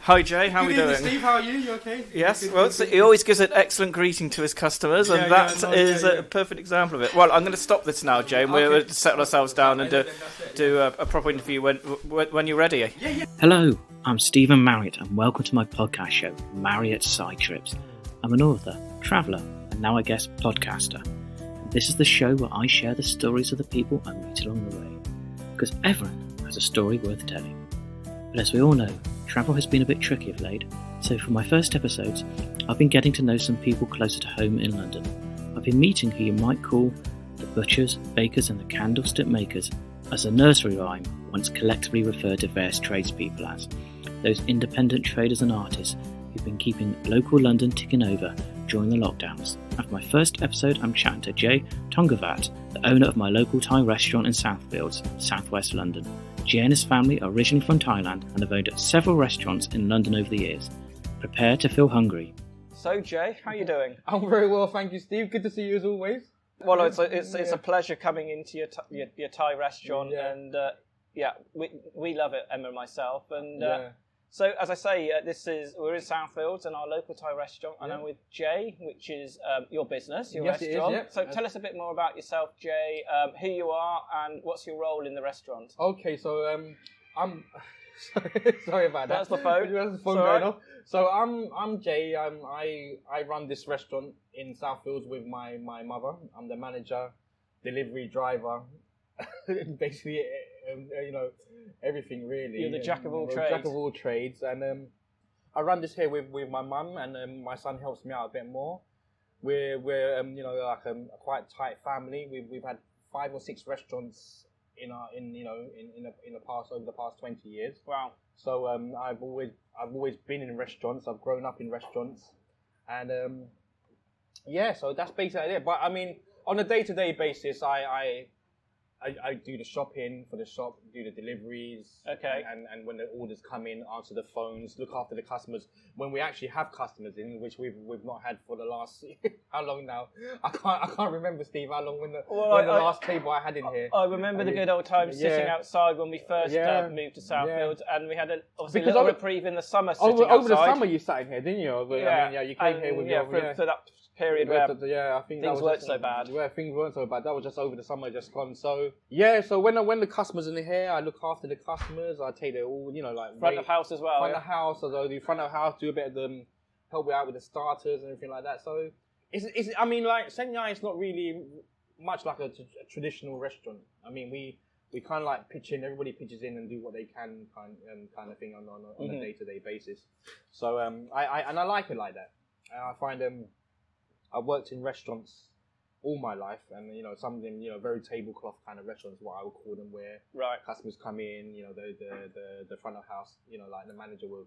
Hi Jay, how are we doing? Steve, how are you? You okay? Yes, Good, well, good. he always gives an excellent greeting to his customers, and that is a perfect example of it. Well, I'm going to stop this now, Jay, and we'll settle ourselves down and do a proper interview when you're ready. Hello, I'm Stephen Marriott, and welcome to my podcast show, Marriott Side Trips. I'm an author, traveller, and now I guess podcaster. This is the show where I share the stories of the people I meet along the way, because everyone has a story worth telling. But as we all know, travel has been a bit tricky of late, so for my first episodes, I've been getting to know some people closer to home in London. I've been meeting who you might call the butchers, bakers and the candlestick makers, as a nursery rhyme once collectively referred to various tradespeople as, those independent traders and artists who've been keeping local London ticking over during the lockdowns. And for my first episode, I'm chatting to Jay Thongvivat, the owner of my local Thai restaurant in Southfields, southwest London. Jay and his family are originally from Thailand and have owned several restaurants in London over the years. Prepare to feel hungry. So Jay, how are you doing? I'm very well, thank you, Steve. Good to see you as always. Well, it's a pleasure coming into your Thai restaurant, and we love it, Emma and myself, and. So, as I say, we're in Southfields in our local Thai restaurant, and I'm with Jay, which is your business, your restaurant. It is, So, tell us a bit more about yourself, Jay, who you are, and what's your role in the restaurant. Okay, so I'm sorry about that. That's the phone. That's the phone going off. So I'm Jay. I run this restaurant in Southfields with my mother. I'm the manager, delivery driver, basically, everything really. You're the jack of all trades. Jack of all trades, and I run this here with my mum, and my son helps me out a bit more. We're like a quite tight family. We've had 5 or 6 restaurants in the past, over the past 20 years. Wow. So I've always been in restaurants. I've grown up in restaurants, and so that's basically it. But I mean, on a day-to-day basis, I do the shopping for the shop, do the deliveries, okay, and when the orders come in, answer the phones, look after the customers. When we actually have customers in, which we've not had for the last how long now? I can't remember, Steve, how long when the last table I had in here. I remember the good old times sitting outside when we first moved to Southfields, and we had a little reprieve in the summer. Over the summer, you sat in here, didn't you? You came here with for that period where I think things weren't so bad. Yeah, things weren't so bad. That was just over the summer, just gone. So so when the customers are in here, I look after the customers. I take it all, front of house as well. Front of house, I do front of house, do a bit of them, help me out with the starters and everything like that. So it's I mean, like Sen Yai is not really much like a traditional restaurant. I mean, we kind of like pitch in, everybody pitches in and do what they can, kind of thing on a day-to-day basis. So I like it like that. And I find I've worked in restaurants all my life, and some of them very tablecloth kind of restaurants, what I would call them, where customers come in, the front of house, like the manager will.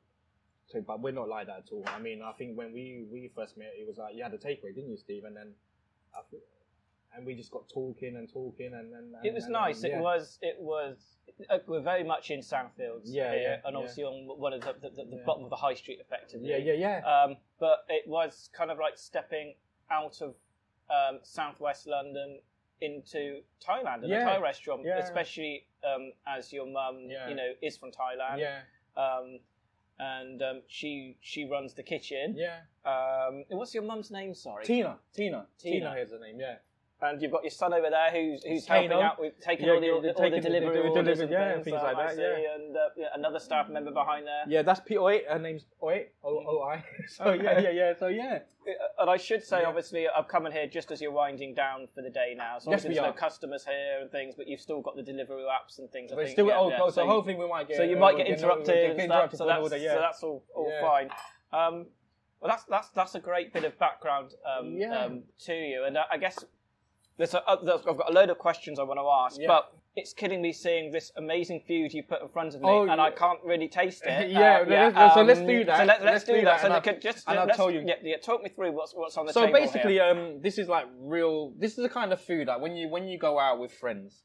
But we're not like that at all. I mean, I think when we first met, it was like you had a takeaway, didn't you, Steve? And then we just got talking and it was nice. It was we're very much in Southfields and obviously on one of the bottom of the high street, effectively. But it was kind of like stepping out of southwest London into Thailand and a Thai restaurant, especially as your mum, is from Thailand. And she runs the kitchen. What's your mum's name? Sorry. Tina is her name. Yeah. And you've got your son over there who's helping out with taking all the delivery orders and things like that. And another staff member behind there. Yeah, that's Oi. Her name's Oi. O-I. So And I should say, obviously, I've come in here just as you're winding down for the day now. So obviously there's no customers here and things, but you've still got the delivery apps and things. So hopefully we might get. So you might get interrupted and stuff. So that's all fine. Well, that's a great bit of background to you, and I guess. I've got a load of questions I want to ask, but it's killing me seeing this amazing food you put in front of me, and I can't really taste it. So let's do that. So let's do that. And I'll tell you. Talk me through what's on the table. So basically, this is like real. This is the kind of food that when you go out with friends,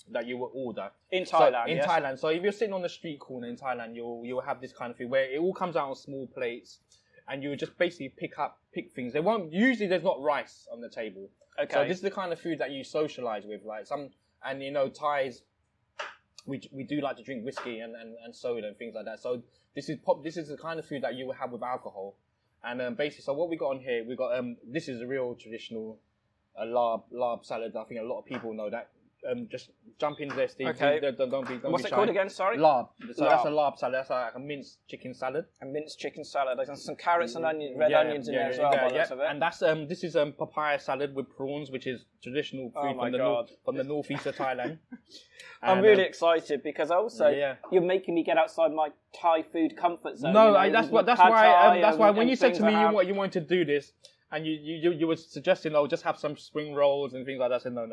that you will order in Thailand. Thailand. So if you're sitting on the street corner in Thailand, you'll have this kind of food where it all comes out on small plates, and you just basically pick things. Usually there's not rice on the table. Okay. So this is the kind of food that you socialise with, like Thais. we do like to drink whiskey and soda and things like that. So this is the kind of food that you will have with alcohol. And basically, so what we got on here, we got this is a real traditional larb salad. I think a lot of people know that. Just jump in there, Steve. Okay. Don't be What's be it shy. called again? Sorry. Larb. So Larb. that's a larb salad. That's like a minced chicken salad. A minced chicken salad. There's some carrots and red onions in there as well. By the looks of it. And that's this is papaya salad with prawns, which is traditional food from the northeast of Thailand. I'm really excited because also you're making me get outside my Thai food comfort zone. No, that's why when you said to me you wanted to do this. And you were suggesting, just have some spring rolls and things like that. I said, no.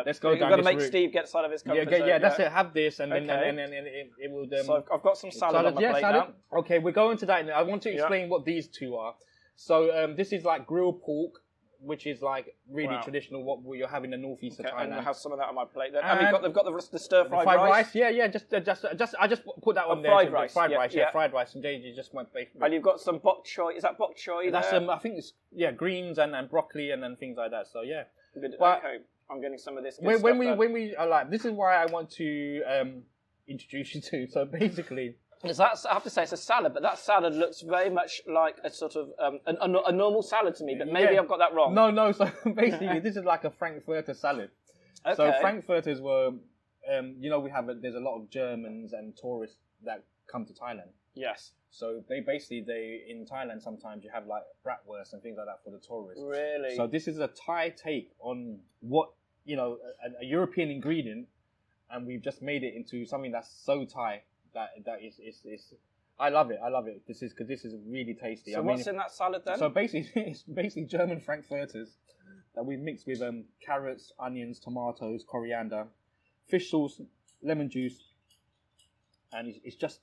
Let's go down this route. You've got to make Steve get outside of his comfort zone. Yeah, that's it. Have this, and then it will. So I've got some salad on my plate now. Okay, we're going to that now. I want to explain what these two are. So this is like grilled pork, which is like really traditional. What you're having in the northeast of Thailand. And I'll have some of that on my plate. And they've got the stir fried rice. Yeah. Just I just put that on there. Fried rice. Fried rice. And you just went bake. And you've got some bok choy. Is that bok choy? That's I think it's greens and broccoli and things like that. So yeah. Okay, I'm getting some of this. When we are like, this is why I want to introduce you to. So basically. I have to say it's a salad, but that salad looks very much like a sort of a normal salad to me. But maybe I've got that wrong. No. So basically, this is like a Frankfurter salad. Okay. So Frankfurters were, there's a lot of Germans and tourists that come to Thailand. Yes. So they in Thailand sometimes you have like bratwurst and things like that for the tourists. Really. So this is a Thai take on what a European ingredient, and we've just made it into something that's so Thai. That is I love it. This is really tasty. So what's in that salad then? So basically, it's basically German Frankfurters that we mixed with carrots, onions, tomatoes, coriander, fish sauce, lemon juice, and it's just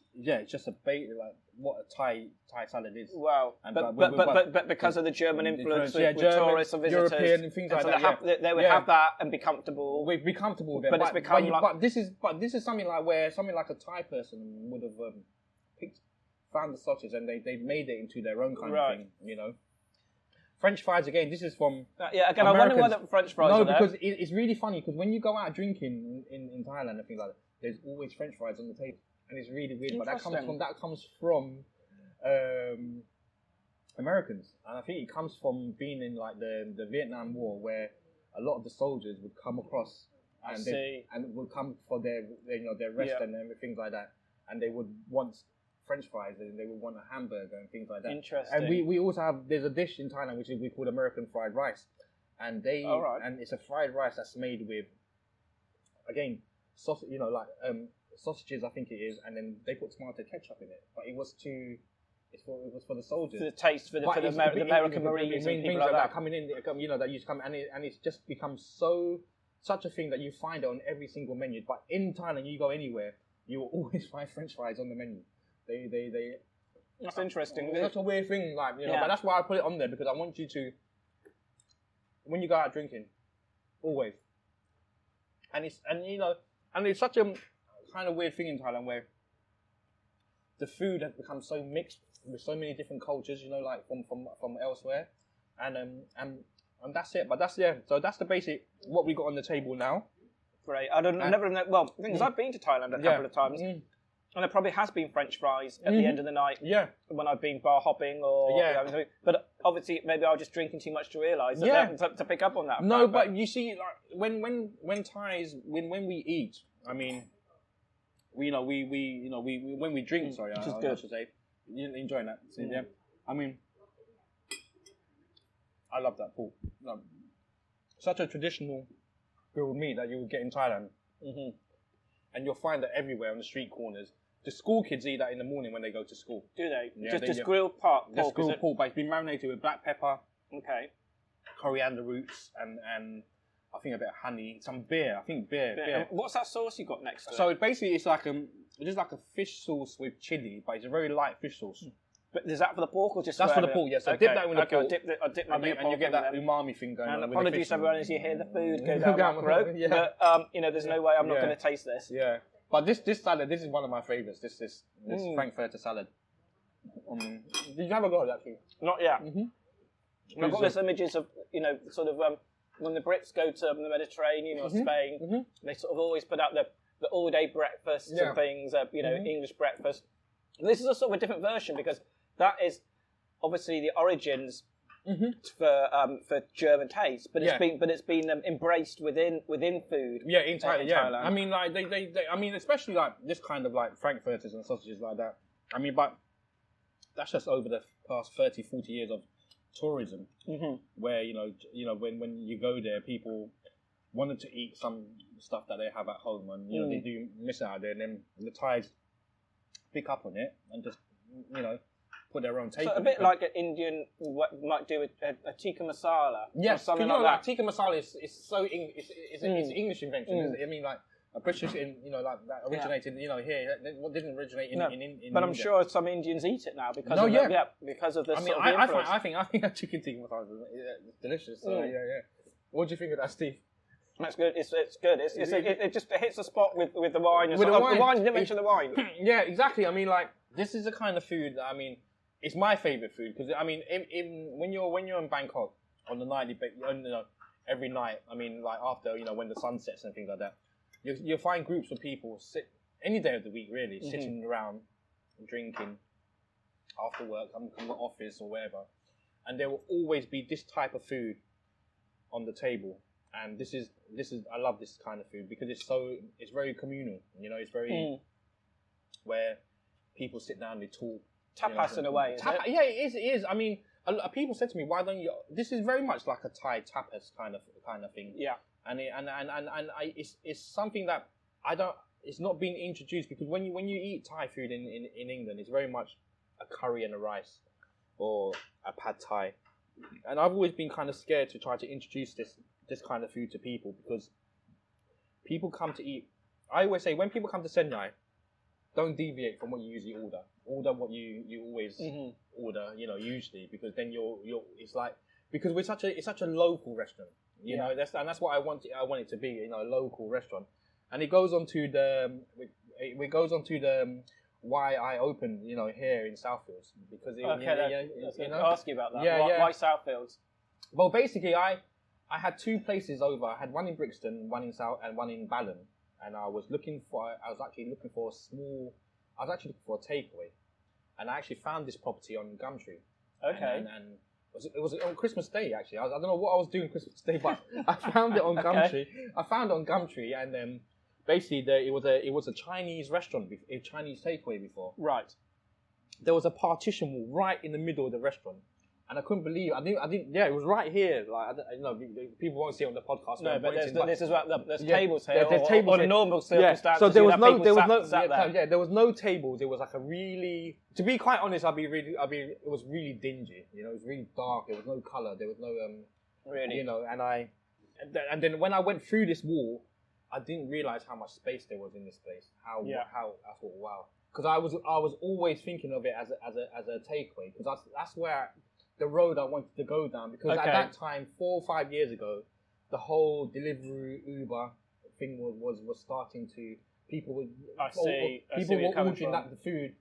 a like what a Thai salad is. Wow. But because of the German influence with tourists and visitors, European and things like that, they would have that and be comfortable. We'd be comfortable with it. But it's become but this is something like where something like a Thai person would have found the sausage and they made it into their own kind of thing, French fries again. This is from again. I wonder why the French fries are there. No, because it's really funny because when you go out drinking in Thailand and things like that, there's always French fries on the table. And it's really weird, but that comes from Americans, and I think it comes from being in like the Vietnam War, where a lot of the soldiers would come across and would come for their rest and things like that, and they would want French fries and they would want a hamburger and things like that. Interesting. And we also there's a dish in Thailand which we call American fried rice, and and it's a fried rice that's made with sausage, sausages, I think it is, and then they put tomato ketchup in it. But it was for the soldiers. For the taste, for the American Marines and people like that coming in, that used to come, and it's just become such a thing that you find it on every single menu. But in Thailand, you go anywhere, you will always find French fries on the menu. They. That's interesting. It's such a weird thing, but that's why I put it on there because I want you to, when you go out drinking, always. And it's such a kind of weird thing in Thailand where the food has become so mixed with so many different cultures, like from elsewhere, and that's it. But so that's the basic what we got on the table now. Great. I've never known. Well, the thing is, I've been to Thailand a couple of times, and there probably has been French fries at the end of the night. Yeah. When I've been bar hopping or but obviously maybe I was just drinking too much to realise to pick up on that. No, but you see, like when Thais when we eat, I mean. We when we drink, sorry, I should say, you're enjoying that. Yeah, I mean, I love that pork. Such a traditional grilled meat that you would get in Thailand, and you'll find that everywhere on the street corners. The school kids eat that in the morning when they go to school. Do they? Yeah, just grilled pork. Just grilled pork, but it's been marinated with black pepper, coriander roots, and I think a bit of honey, some beer. I think beer. And what's that sauce you got next to it? So basically, it's like just like a fish sauce with chili, but it's a very light fish sauce. But is that for the pork or just that's for the pork? Yes. Yeah, so dip that in the pork. I'll dip my pork, and you get that umami thing going on. And apologies everyone as you hear the food go down my throat. But there's no way I'm not going to taste this. Yeah. But this salad, this is one of my favourites. This Frankfurter salad. Did you have a go actually? Not yet. I've got these images of sort of when the Brits go to the Mediterranean or Spain, they sort of always put out the all-day breakfasts and things, English breakfast. And this is a sort of a different version because that is obviously the origins for German taste, but it's been embraced within food. Yeah, in Thailand. I mean, like they I mean, especially like this kind of like frankfurters and sausages like that. I mean, but that's just over the past 30, 40 years of tourism, where when you go there, people wanted to eat some stuff that they have at home, and they do miss out there, and then the Thais pick up on it and just put their own take. So a bit like an Indian might do a tikka masala. Yes, or something like that. Tikka masala is so it's English invention. Isn't it? I mean, like a British, like that originated, here. What didn't originate in but India. I'm sure some Indians eat it now because of the. I mean, I think that chicken tikka masala is delicious. So yeah. What do you think of that, Steve? That's good. It's good. It just hits a spot with the wine. With the wine. The wine. You didn't mention the wine. Yeah, exactly. I mean, like this is the kind of food that it's my favorite food because when you're in Bangkok on the nightly every night. I mean, like after when the sun sets and things like that, you'll find groups of people sit any day of the week really sitting around drinking after work, come from the office or wherever, and there will always be this type of food on the table. And this is I love this kind of food because it's very communal. It's very where people sit down, they talk. Tapas in a way, is it? Yeah, it is. I mean, people said to me, "Why don't you?" This is very much like a Thai tapas kind of thing. Yeah. And it's something that I don't. It's not being introduced because when you eat Thai food in England, it's very much a curry and a rice or a pad Thai. And I've always been kind of scared to try to introduce this kind of food to people because people come to eat. I always say when people come to Sen Yai, don't deviate from what you usually order. Order what you always order, usually, because then you're it's like because it's such a local restaurant, that's what I want it to be, a local restaurant, and it goes on to the why I opened here in Southfields because I'll ask you about that. Why Southfields? Well, basically, I had two places over. I had one in Brixton, one in South, and one in Ballon. And I was actually looking for a takeaway, and I actually found this property on Gumtree. Okay. And it was on Christmas Day actually. I don't know what I was doing Christmas Day, but I found it on Gumtree. I found it on Gumtree, and basically it was a Chinese restaurant, a Chinese takeaway before. Right. There was a partition wall right in the middle of the restaurant. And I couldn't believe I didn't. Yeah, it was right here. Like people won't see it on the podcast. No, but there's tables here. There's tables on normal circumstances. Yeah. So there was no tables. It was like a really. To be quite honest, it was really dingy. It was really dark. There was no color. There was no really. And then when I went through this wall, I didn't realize how much space there was in this place. How I thought, wow. Because I was always thinking of it as a takeaway because that's where. The road I wanted to go down because at that time, 4 or 5 years ago, the whole delivery Uber thing was starting to people were ordering the food.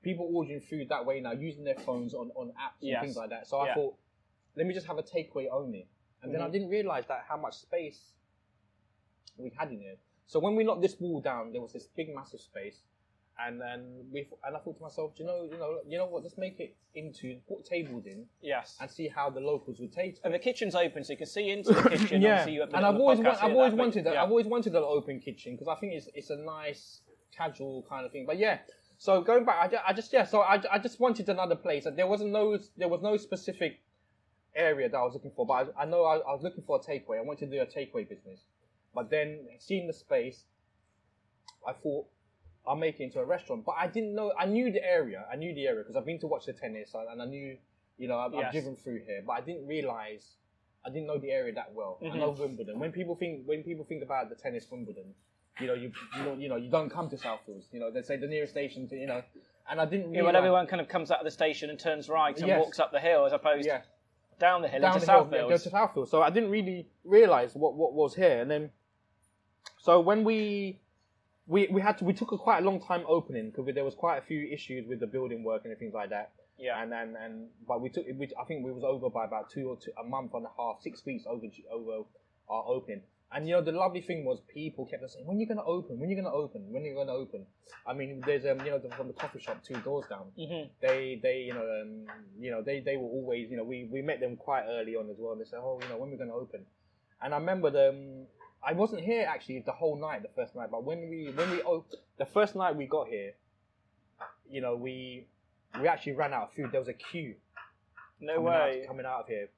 People ordering food that way now, using their phones on apps and things like that. So I thought, let me just have a takeaway only, and then I didn't realize that how much space we had in here. So when we knocked this wall down, there was this big, massive space. And I thought to myself, you know what? Let's make it put tables in, and see how the locals would take it. And the kitchen's open, so you can see into the kitchen. And I've always wanted that. I've always wanted an open kitchen because I think it's a nice casual kind of thing. But yeah, so going back, I just wanted another place. There was no specific area that I was looking for, but I know I was looking for a takeaway. I wanted to do a takeaway business, but then seeing the space, I thought. I'll make it into a restaurant, but I didn't know. I knew the area because I've been to watch the tennis, and I knew, I've driven through here, but I didn't know the area that well. I know Wimbledon. When people think about the tennis Wimbledon, you don't come to Southfields. They say the nearest station to, and I didn't. When everyone kind of comes out of the station and turns right and walks up the hill, as opposed to down the hill into Southfields. Go to Southfields. So I didn't really realise what was here, and then, so when we took quite a long time opening because there was quite a few issues with the building work and things like that. Yeah. But I think we was over by about a month and a half, 6 weeks over our opening. And the lovely thing was people kept on saying, "When are you going to open? When are you going to open? When are you going to open?" I mean, there's from the coffee shop 2 doors down. Mm-hmm. They were always we met them quite early on as well. They said, "Oh, when we're going to open?" And I remember I wasn't here actually the whole night, the first night, but when we the first night we got here, we actually ran out of food. There was a queue. No way. Coming out of here.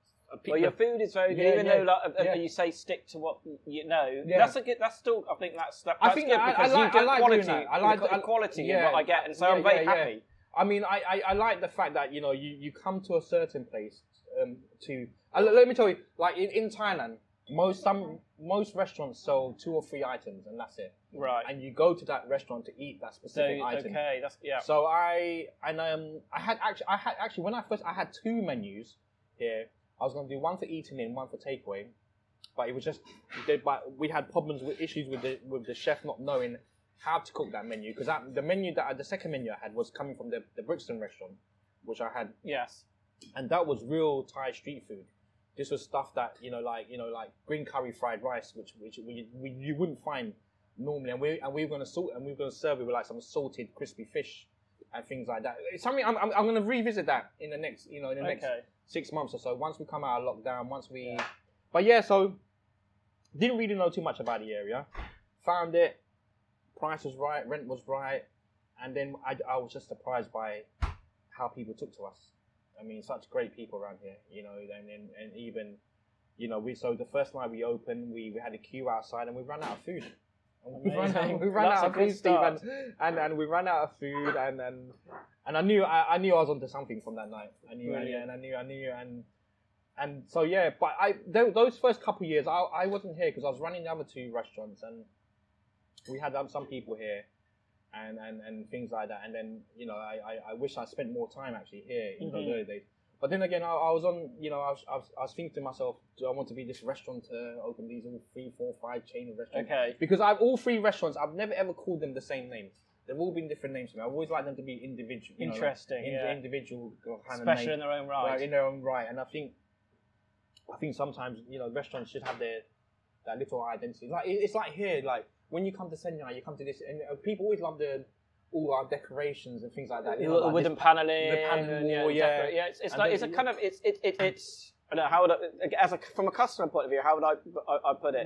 Well, your food is very good, even though you say stick to what you know. Yeah. That's a good. That's still. I think that's good because you get quality. I like quality in what I get, and so I'm very happy. I mean, I like the fact that you come to a certain place let me tell you, like in Thailand, most restaurants sell 2 or 3 items and that's it. Right. And you go to that restaurant to eat that specific item. Okay, that's So I had actually when I had 2 menus here. I was going to do one for eating in, one for takeaway, but it was just we had issues with the chef not knowing how to cook that menu because the second menu I had was coming from the Brixton restaurant, which I had. Yes. And that was real Thai street food. This was stuff that like green curry fried rice, which you wouldn't find normally, and we were going to serve it with like some salted crispy fish and things like that. It's something I'm going to revisit that in the next next 6 months or so. Once we come out of lockdown, so didn't really know too much about the area. Found it, price was right, rent was right, and then I was just surprised by how people took to us. I mean, such great people around here, and even, so the first night we opened, we had a queue outside and we ran out of food. We ran out of food, Steve, and we ran out of food, and I knew I was onto something from that night. I knew, and so but those first couple of years, I wasn't here because I was running the other 2 restaurants, and we had some people here. And things like that, and then I wish I spent more time actually here in those early days. But then again, I was on, I was thinking to myself, do I want to be this restaurant to open these all 3, 4, 5 chain of restaurants? Okay. Because all 3 restaurants, I've never ever called them the same names. They've all been different names to me. I've always liked them to be individual. Interesting. Individual kind special of name, in their own right. In their own right, and I think sometimes restaurants should have that little identity. Like it's like here, like. When you come to Sen Yai, you come to this, and people always love all our decorations and things like that. The wooden paneling, the panel, it's I don't know how would from a customer point of view, how would I put it?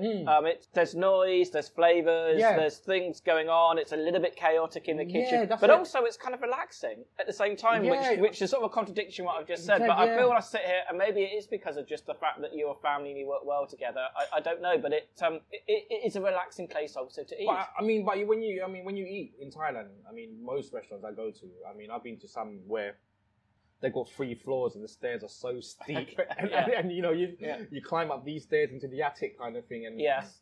There's noise, there's flavours, there's things going on. It's a little bit chaotic in the kitchen, but also it's kind of relaxing at the same time, which is sort of a contradiction what I've just said. But I feel when I sit here, and maybe it is because of just the fact that you're a family and you work well together. I don't know, but it is a relaxing place also to eat. But when you eat in Thailand, most restaurants I go to, I've been to some where they've got 3 floors and the stairs are so steep, and you climb up these stairs into the attic kind of thing. And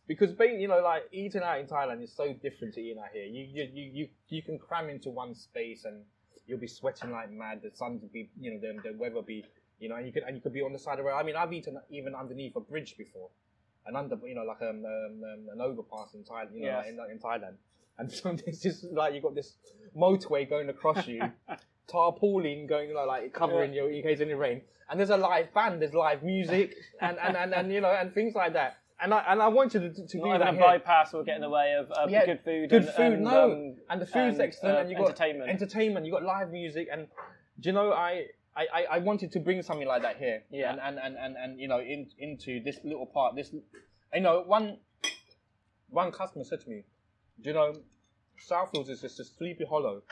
because like eating out in Thailand is so different to eating out here. You can cram into one space and you'll be sweating like mad. The sun will be, the weather be, and you could be on the side of the road. I've eaten even underneath a bridge before, and under like an overpass in Thailand, in Thailand. And so it's just like you got this motorway going across you. Tarpaulin going like covering you in case any rain, and there's a live band, there's live music, and and things like that. And I wanted to be not even a bypass or get in the way of good food. And the food's excellent, and you got entertainment. You got live music, and I wanted to bring something like that here. Yeah. And into this little part. One customer said to me, Southfields is just a Sleepy Hollow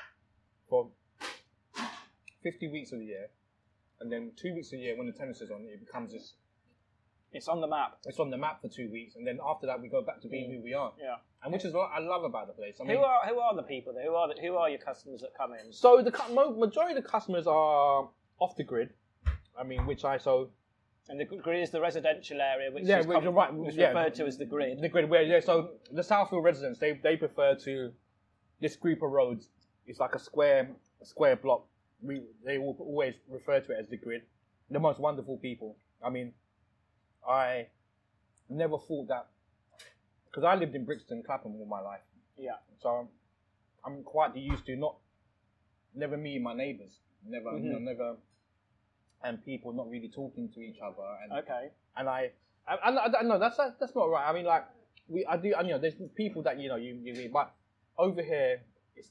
for 50 weeks of the year, and then 2 weeks of the year when the tennis is on, it becomes this. It's on the map. It's on the map for 2 weeks, and then after that we go back to being who we are. Yeah. And which is what I love about the place. Who are the people there? Who are your customers that come in? So the majority of the customers are off the grid. And the grid is the residential area, which is referred to as the grid. The grid, so the Southfield residents, they prefer to this group of roads. It's like a square block. They will always refer to it as the grid. The most wonderful people. I never thought that, because I lived in Brixton, Clapham all my life. Yeah. So I'm quite used to never meeting my neighbours, never, and people not really talking to each other. And, okay. And I know that's not right. there's people that you meet, but over here,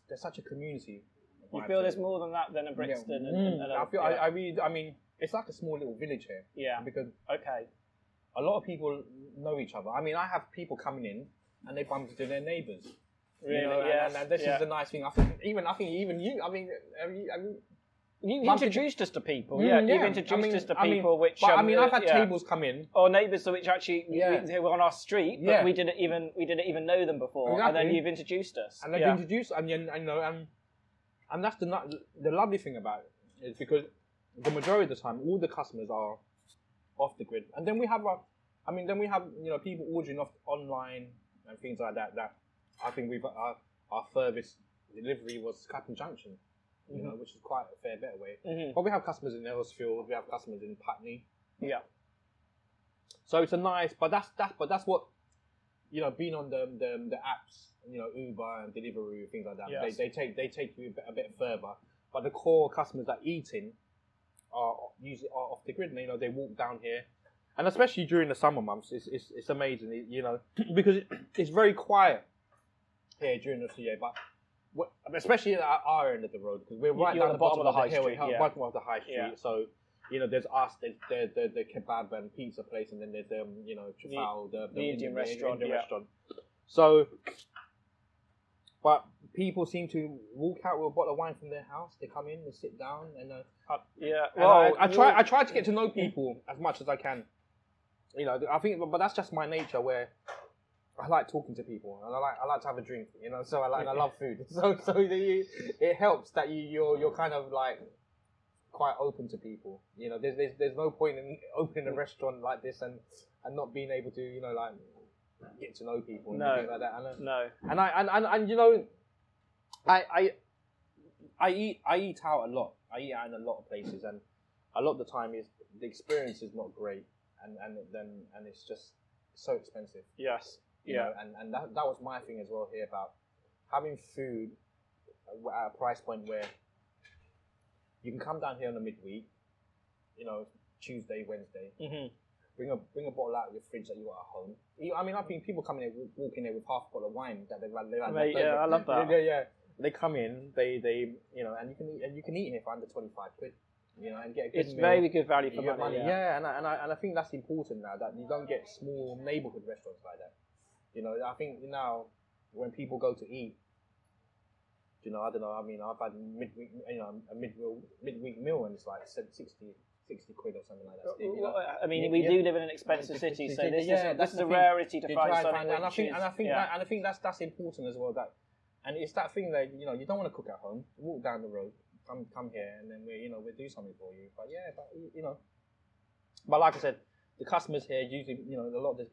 there's such a community. You feel there's more than that than a Brixton. I mean, it's like a small little village here. Yeah. Because a lot of people know each other. I mean, I have people coming in and they bump into their neighbours. Really? And this is the nice thing. I think even you. I mean, you introduced us to people. You've introduced us to people which. But I've had tables come in, or neighbours which actually they were on our street, but we didn't even know them before, exactly. and then you've introduced us. And they've introduced, and that's the lovely thing about it is because the majority of the time all the customers are off the grid, and then we have people ordering off online and things like that. That I think our furthest delivery was Clapham Junction. You know, which is quite a fair bit away. Mm-hmm. But we have customers in Southfields, we have customers in Putney. Yeah. So it's a nice, but that's what, being on the apps, Uber and Deliveroo, things like that. Yes. They take you a bit further. But the core customers that eating are usually off the grid. And, they walk down here, and especially during the summer months, it's amazing. Because it's very quiet here during the year, but. Especially at our end of the road, because we're right down the bottom of the high street. Bottom of the high street. Yeah. So, there's us, there's the kebab and pizza place, and then there's Trafal, the Indian restaurant. Restaurant. So, but people seem to walk out with a bottle of wine from their house. They come in, they sit down, and I try to get to know people as much as I can. I think, but that's just my nature where. I like talking to people, and I like to have a drink, So I love food, so it helps that you're kind of like quite open to people. There's no point in opening a restaurant like this and not being able to get to know people and things like that. I eat out a lot. I eat out in a lot of places, and a lot of the time the experience is not great, and it's just so expensive. Yes. And that was my thing as well here about having food at a price point where you can come down here on a midweek, Tuesday, Wednesday, bring a bottle out of your fridge that you got at home. I think people come in here, walk in here with half a bottle of wine that they've had. I love that. Yeah. They come in, they and you can eat here for under 25 quid. And get a good meal. It's very good value for money. Yeah, and I think that's important now that you don't get small neighbourhood restaurants like that. I think now when people go to eat, I don't know. I mean, I've had a midweek meal, and it's like 60 quid or something like that. We do live in an expensive city, so this is a rarity to find something. And I think that's important as well. And it's that thing that you don't want to cook at home. Walk down the road, come here, and then we'll do something for you. But like I said. The customers here usually, a lot of this,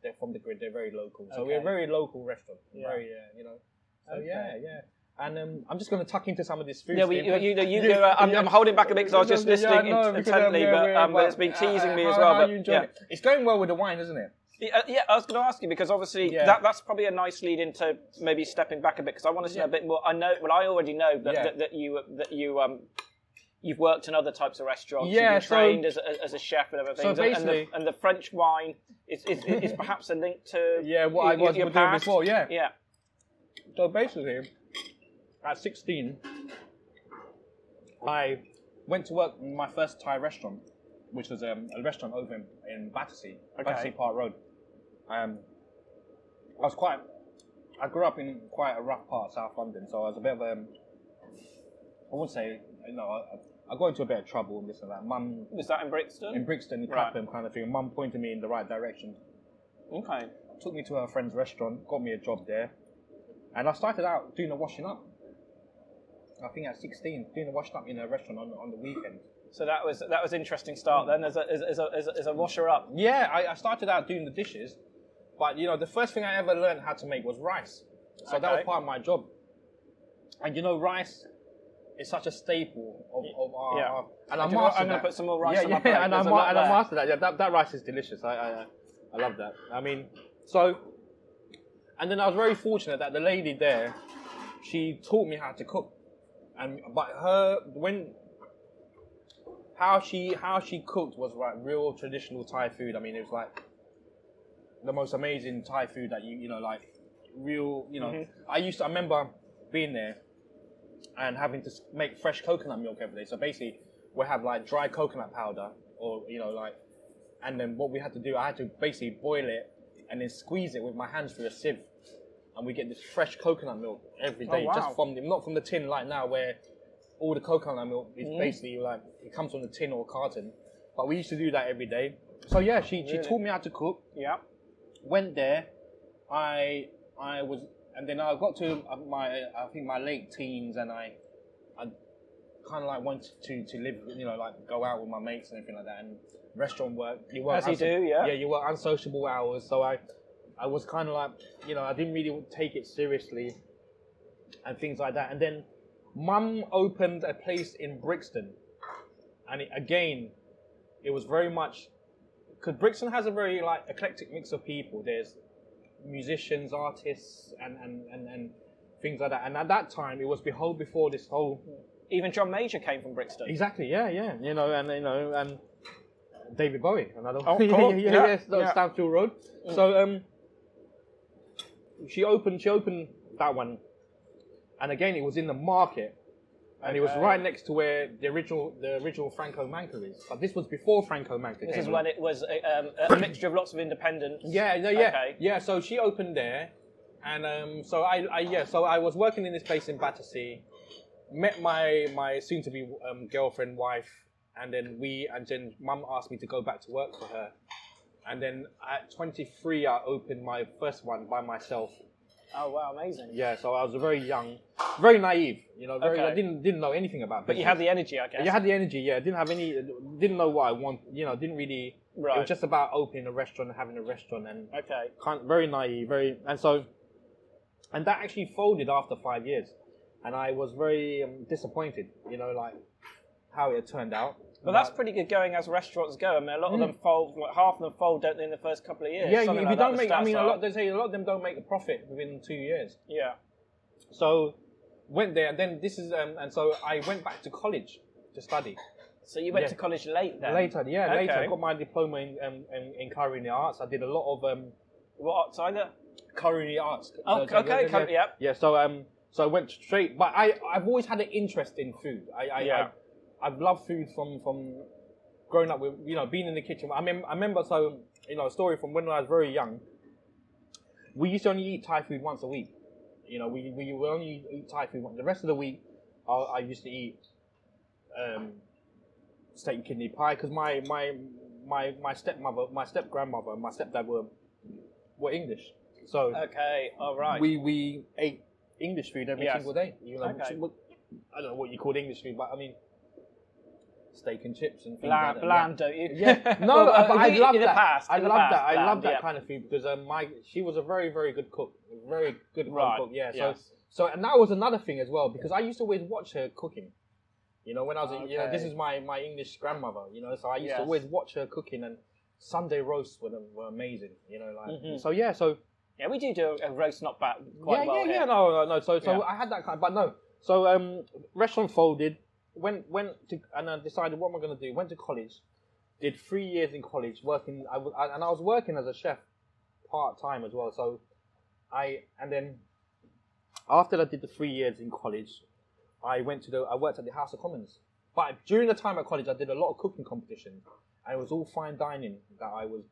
they're from the grid. They're very local, so we're a very local restaurant. Yeah. Very, So yeah. And I'm just going to tuck into some of this food. Yeah, I'm holding back a bit because I was just listening intently, but it's been teasing me as well. But it's going well with the wine, isn't it? Yeah, I was going to ask you because obviously that's probably a nice lead into maybe stepping back a bit because I want to know a bit more. I already know that you've worked in other types of restaurants. You've been trained as a chef and everything. So basically, and the French wine is perhaps a link to what I was doing before. Yeah. Yeah. So basically, at 16, I went to work in my first Thai restaurant, which was a restaurant over in Battersea, Battersea Park Road. I grew up in quite a rough part of South London, so I was a bit of I wouldn't say, I got into a bit of trouble and this and that. Mum... Was that in Brixton? In Brixton, in Clapham kind of thing. Mum pointed me in the right direction. Okay. Took me to her friend's restaurant, got me a job there. And I started out doing the washing up. I think at 16, doing the washing up in a restaurant on the weekend. So that was an interesting start then as a washer up. Yeah, I started out doing the dishes. But, the first thing I ever learned how to make was rice. So that was part of my job. And, rice... It's such a staple of our... And I mastered I'm going to put some more rice on my plate. And I mastered that. Yeah, that rice is delicious. I love that. And then I was very fortunate that the lady there, she taught me how to cook. How she cooked was like real traditional Thai food. I mean, it was like the most amazing Thai food that you know, like real, you know. I remember being there and having to make fresh coconut milk every day. So basically, we have like dry coconut powder, or you know, like, and then what we had to do, I had to basically boil it and then squeeze it with my hands through a sieve, and we get this fresh coconut milk every day, just from not from the tin like now, where all the coconut milk is basically like it comes from the tin or carton. But we used to do that every day. So yeah, she taught me how to cook. Yeah. Went there, I was, and then I got to my late teens, and I kind of like wanted to live, you know, like go out with my mates and everything like that, and restaurant work. You work as you do, yeah. Yeah, you work unsociable hours. So I was kind of like, you know, I didn't really take it seriously, and things like that. And then Mum opened a place in Brixton, and it was very much, because Brixton has a very like eclectic mix of people. There's musicians, artists, and things like that. And at that time, it was before this whole. Even John Major came from Brixton. Exactly, yeah. You know, and David Bowie, another one. Oh, cool. yeah. Southfields Road. So she opened that one, and again, it was in the market. And it was right next to where the original Franco Manca is. But this was before Franco Manca. This is when it was a mixture of lots of independents. Yeah. Okay. Yeah, so she opened there. And so I was working in this place in Battersea, met my soon-to-be girlfriend, wife, and then Mum asked me to go back to work for her. And then at 23, I opened my first one by myself. Oh wow, amazing! Yeah, so I was very young, very naive. You know, I didn't know anything about business. But you had the energy, I guess. You had the energy, yeah. Didn't know what I want. You know, didn't really. Right. It was just about opening a restaurant and having a restaurant, and very naive, and that actually folded after 5 years, and I was very disappointed. You know, like how it turned out. But that's pretty good going as restaurants go. I mean, a lot of them fold, like half of them fold, don't they, in the first couple of years? Yeah, if you don't make, I mean, a lot of them don't make a profit within 2 years. Yeah. So, went there, and then this is, and so I went back to college to study. So you went to college late then? Later. I got my diploma in culinary arts. I did a lot of what arts either? Culinary arts. Oh, so, okay, yeah. Yeah, so I went straight, but I've always had an interest in food. I've loved food from growing up with, you know, being in the kitchen. I remember, so, you know, a story from when I was very young. We used to only eat Thai food once a week. You know, we would only eat Thai food once. The rest of the week, I used to eat steak and kidney pie, because my stepmother, my step-grandmother, and my stepdad were English. So okay, all right. We ate English food every single day. You know, I don't know what you called English food, but I mean, steak and chips and things like that. Bland, don't you? Yeah. No, but I love that. I love that yeah. kind of food, because she was a very, very good cook. A very good cook. Yeah. Yes. So and that was another thing as well, because I used to always watch her cooking. You know, when I was, you know, this is my English grandmother. You know, so I used to always watch her cooking, and Sunday roasts were amazing. You know, like so. Yeah, we do a roast not bad quite well. Yeah. No. So I had that kind, but no. So restaurant folded. Went to, and I decided what am I going to do. Went to college, did 3 years in college working. I was working as a chef part time as well. So and then after I did the 3 years in college, I worked at the House of Commons. But during the time at college, I did a lot of cooking competitions, and it was all fine dining that I was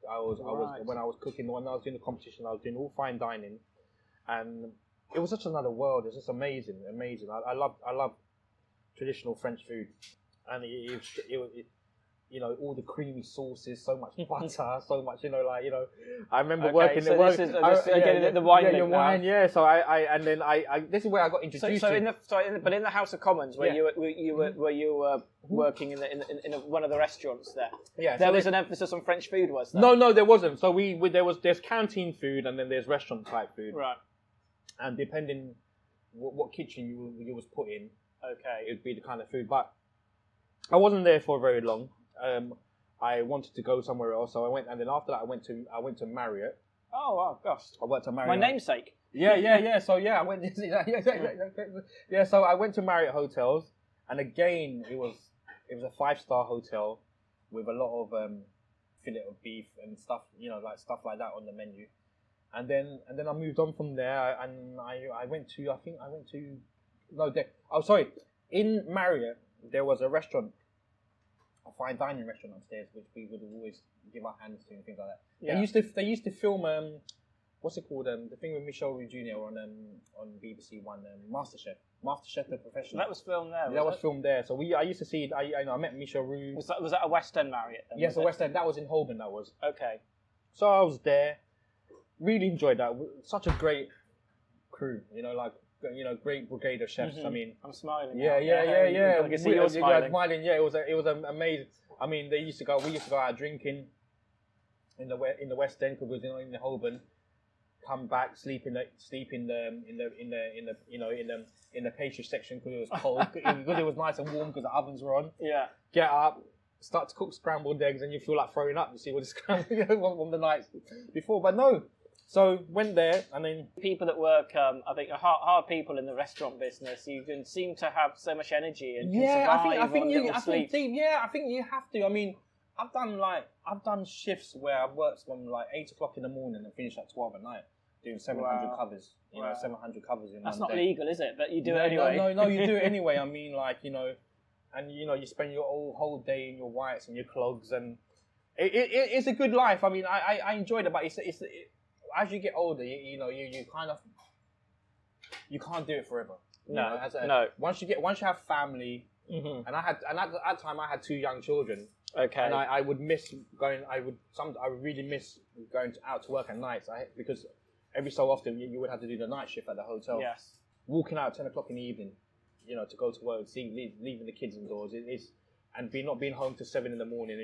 when I was cooking. When I was doing the competition, I was doing all fine dining, and it was such another world. It's just amazing. I love traditional French food, and it you know, all the creamy sauces, so much butter, so much, you know, like, you know, I remember working so this is the wine link now. Yeah. So I this is where I got introduced. So in the House of Commons, where you were working in one of the restaurants there. Yeah. There was an emphasis on French food, was there? No, there wasn't. So there's canteen food, and then there's restaurant type food. Right. And depending what kitchen you was put in, okay, it would be the kind of food. But I wasn't there for very long. I wanted to go somewhere else, so I went, and then after that, I went to Marriott. Oh wow, gosh! I worked at Marriott. My namesake. Yeah. So I went. Yeah. So I went to Marriott hotels, and again, it was a 5-star hotel with a lot of fillet of beef and stuff, like stuff like that on the menu. And then I moved on from there, and I went to in Marriott there was a restaurant, a fine dining restaurant upstairs, which we would always give our hands to and things like that. Yeah. They used to film what's it called, the thing with Michelle Jr. on BBC One, MasterChef the Professional. That was filmed there. That was filmed there. So I used to see it. I met Michelle Roux. Was that a West End Marriott? Then, yes, a West End. That was in Holborn. That was. Okay. So I was there. Really enjoyed that. Such a great crew. Great brigade of chefs. Mm-hmm. I mean, I'm smiling. Yeah. I can see you're smiling. Yeah, it was amazing. I mean, we used to go out drinking in the West End because we was in Holborn. Come back, sleep in the pastry section because it was cold. Because it was nice and warm because the ovens were on. Yeah. Get up, start to cook scrambled eggs, and you feel like throwing up. You see what it's from the night before, but no. So went there, and then people that work, I think, are hard people in the restaurant business. You can seem to have so much energy and can survive I think you have to. I mean, I've done shifts where I've worked from like 8 o'clock in the morning and finished at 12 at night, doing 700 covers. 700 covers in That's one not day. legal, is it? But you do it anyway. No, you do it anyway. I mean, and you spend your whole day in your whites and your clogs, and it's a good life. I mean, I enjoyed it, but it's as you get older, you kind of you can't do it forever. No. Once you have family, and at that time I had 2 young children. Okay. And I would miss going. I would really miss going out to work at nights. Because every so often you would have to do the night shift at the hotel. Yes. Walking out at 10 o'clock in the evening, to go to work, leaving the kids indoors, and not being home till 7 in the morning.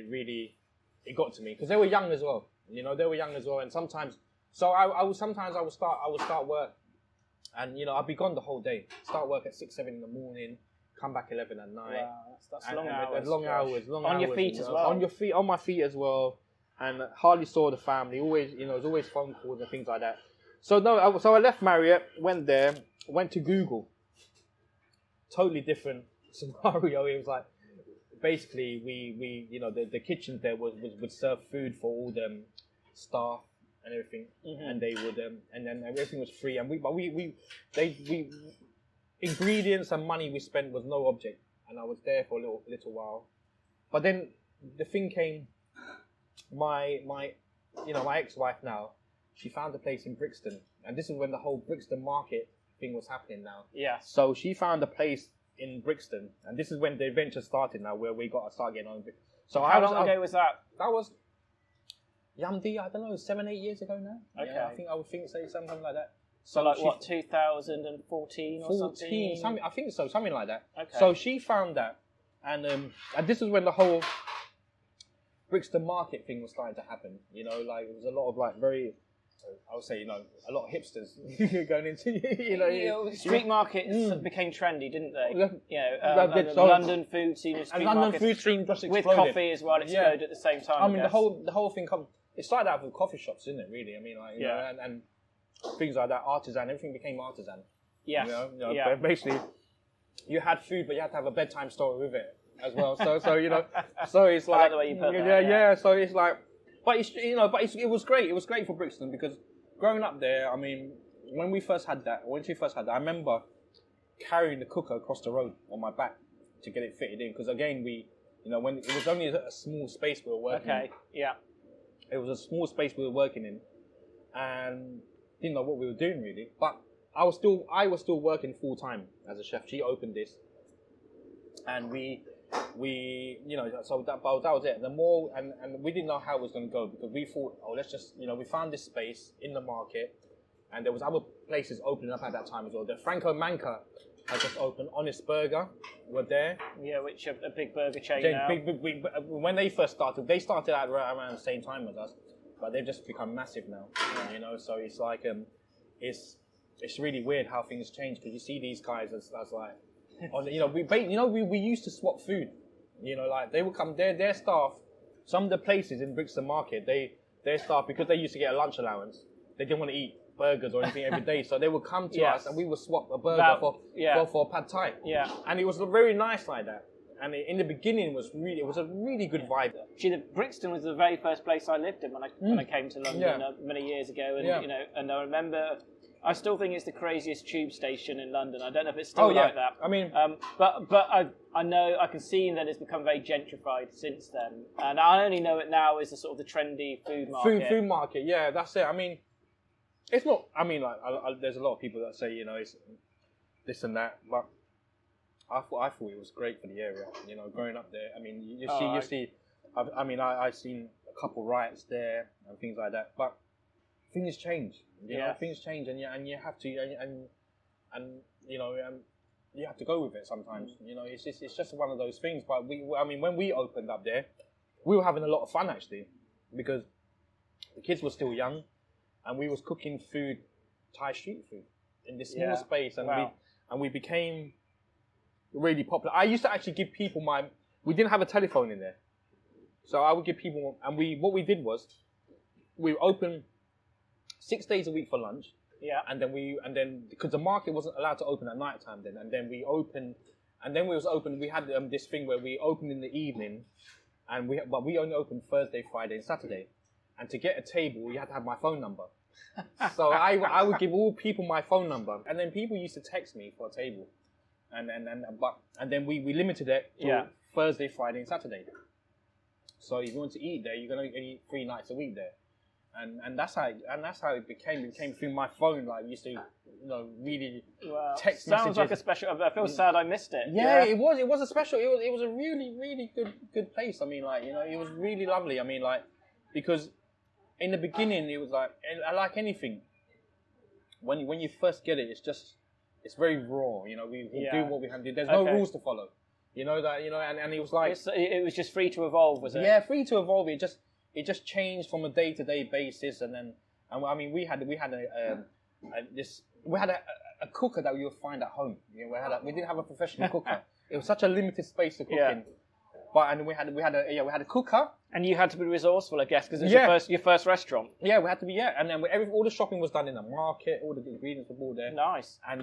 It got to me because they were young as well. And sometimes. So I would start work, and I'd be gone the whole day. Start work at 6, 7 in the morning, come back 11 at night. Wow, that's long hours. Long on hours, your feet as well. On my feet as well, and hardly saw the family. Always, it was always phone calls and things like that. So I left Marriott, went there, went to Google. Totally different scenario. It was like basically we the kitchen there would serve food for all the staff and everything, and they would and then everything was free, and we ingredients and money we spent was no object, and I was there for a little while, but then the thing came. My ex-wife now, she found a place in Brixton, and this is when the whole Brixton market thing was happening now. Yeah. So she found a place in Brixton, and this is when the adventure started now, where we got to start getting on. So how long ago was that? That was Yamdi, I don't know, 7-8 years ago now. Okay. Yeah, I would think say something like that. So like what, 2014 or something? I think so, something like that. Okay. So she found that, and this is when the whole Brixton market thing was starting to happen. It was a lot of very, I would say, a lot of hipsters going into, street markets became trendy, didn't they? London food scene and street London markets food scene just with exploded. coffee as well exploded at the same time. I mean, the whole thing it started out with coffee shops, didn't it? Really, I mean, and things like that, artisan. Everything became artisan. Yes. But basically, you had food, but you had to have a bedtime story with it as well. So it's like, I like the way you put that. Yeah. So it's like, but it was great. It was great for Brixton because growing up there, I mean, when she first had that, I remember carrying the cooker across the road on my back to get it fitted in. Because again, when it was only a small space we were working. Okay. In. Yeah. It was a small space we were working in, and didn't know what we were doing really. But I was still working full time as a chef. She opened this, and we so that was it. The more and we didn't know how it was going to go because we thought, let's just we found this space in the market, and there was other places opening up at that time as well. The Franco Manca had just opened. Honest Burger were there. Yeah, which a big burger chain now. Big, when they first started, they started out around the same time as us, but they've just become massive now. So it's like it's really weird how things change because you see these guys as like. We used to swap food. Like they would come, their staff. Some of the places in Brixton Market, their staff, because they used to get a lunch allowance, they didn't want to eat burgers or anything every day, so they would come to us and we would swap a burger for pad thai. Yeah. And it was very nice like that. And in the beginning, it was a really good vibe. Actually, Brixton was the very first place I lived in when I came to London many years ago, and and I remember. I still think it's the craziest tube station in London. I don't know if it's still like that. I mean, but I know I can see that it's become very gentrified since then, and I only know it now as the sort of the trendy food market. Food market, yeah, that's it. I mean, it's not. I mean, like, there's a lot of people that say it's this and that, but I thought it was great for the area. Growing up there. I mean, you see. I've seen a couple riots there and things like that, but things change. Things change, and you have to, you have to go with it sometimes. It's just one of those things. But when we opened up there, we were having a lot of fun actually, because the kids were still young, and we was cooking Thai street food in this small space, and we became really popular. I used to actually give people we didn't have a telephone in there, so I would give people, and what we did was we opened 6 days a week for lunch. Yeah. And then because the market wasn't allowed to open at night time then, and then we opened, we had this thing where we opened in the evening, but we only opened Thursday, Friday, and Saturday. And to get a table, you had to have my phone number. So I would give all people my phone number, and then people used to text me for a table, and then we limited it to Thursday, Friday, and Saturday. So if you want to eat there, you're gonna eat 3 nights a week there. And that's how it became. It came through my phone. Like, used to, really text messages. Sounds like a special. I feel sad I missed it. Yeah, it was a special. It was a really, really good place. I mean, like, it was really lovely. I mean, like, because in the beginning it was like anything. When you first get it, it's very raw. We do what we have to do. There's no rules to follow. And it was like it was just free to evolve, was it? Yeah, free to evolve. It just changed from a day-to-day basis, and we had a cooker that you would find at home. We didn't have a professional cooker. It was such a limited space to cook in. But we had a cooker. And you had to be resourceful, I guess, because it was your first restaurant. Yeah, we had to be. Yeah, and then all the shopping was done in the market. All the ingredients were bought there. Nice. And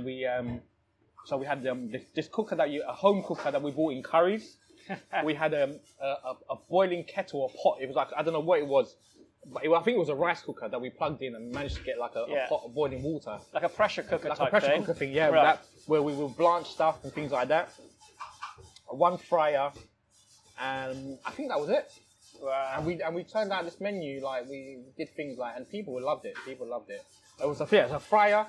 so we had this cooker a home cooker that we bought in curries. We had a boiling kettle or pot. It was like, I don't know what it was, but I think it was a rice cooker that we plugged in and managed to get like a pot of boiling water. Like a pressure cooker like type a pressure thing. Cooker thing, yeah. Right. Where we will blanch stuff and things like that. 1 fryer, and I think that was it. Wow. And we turned out this menu, like, we did things like, and people loved it. It was a fryer,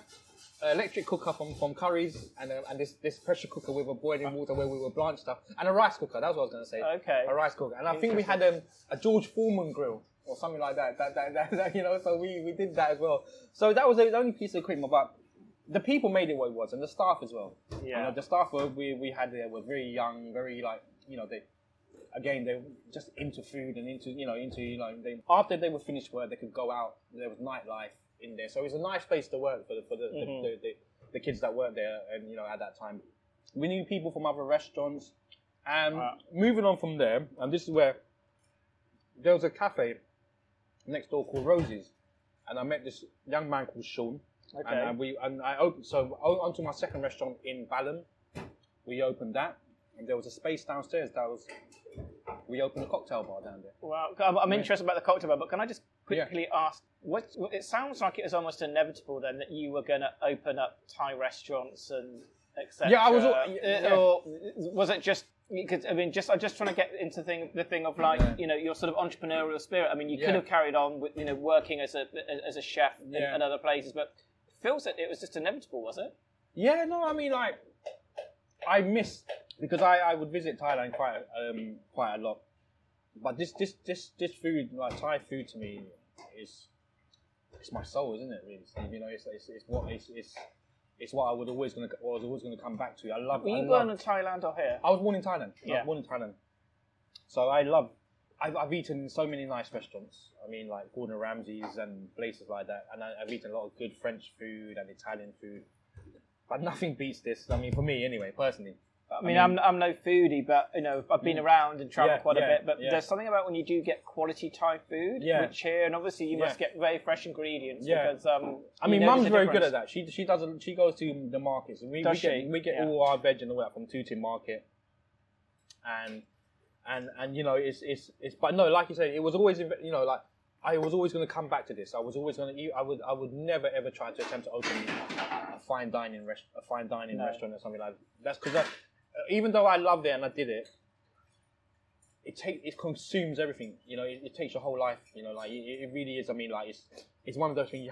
electric cooker from curries, and this pressure cooker with a boiling water where we would blanch stuff, and a rice cooker. That's what I was going to say. Okay. A rice cooker, and I think we had a George Foreman grill or something like that. That So we did that as well. So that was the only piece of equipment, but the people made it what it was, and the staff as well. Yeah. The staff we had there were very young, very they were just into food and after they were finished work, they could go out. There was nightlife in there, so it was a nice place to work for the kids that worked there, and at that time, we knew people from other restaurants. And moving on from there, and this is where there was a cafe next door called Rosie's, and I met this young man called Sean. Okay. And I opened onto my second restaurant in Balham. We opened that, and there was a space downstairs we opened a cocktail bar down there. Wow, I'm interested about the cocktail bar, but can I just quickly ask, it sounds like it was almost inevitable then that you were going to open up Thai restaurants and etc. Yeah, I was. Or was it just? Because I'm just trying to get into the thing of like your sort of entrepreneurial spirit. I mean, you could have carried on with working as a chef in other places, but it feels that it was just inevitable, was it? Yeah, no, I mean, like, I miss, because I would visit Thailand quite a lot, but this food, like Thai food, to me it's my soul, isn't it? Really, it's what I was always going to come back to. Were you born in Thailand or here? I was born in Thailand. Yeah. I was born in Thailand. So I've eaten in so many nice restaurants. I mean, like Gordon Ramsay's and places like that, and I've eaten a lot of good French food and Italian food. But nothing beats this. I mean, for me anyway, personally. I mean, I'm no foodie, but I've been around and travelled quite a bit. But there's something about when you do get quality Thai food, which here, and obviously you must get very fresh ingredients. Yeah. Because I mean, Mum's very good at that. She goes to the markets, and we get all our veg and all that from Tutin Market. and you know, it's but no, like you said, it was always, you know, like I was always going to come back to this. I was always going to, I would never ever try to attempt to open a fine dining restaurant or something like that. That's because even though I loved it and I did it, it consumes everything. You know, it takes your whole life. You know, like it really is. I mean, like it's one of those things you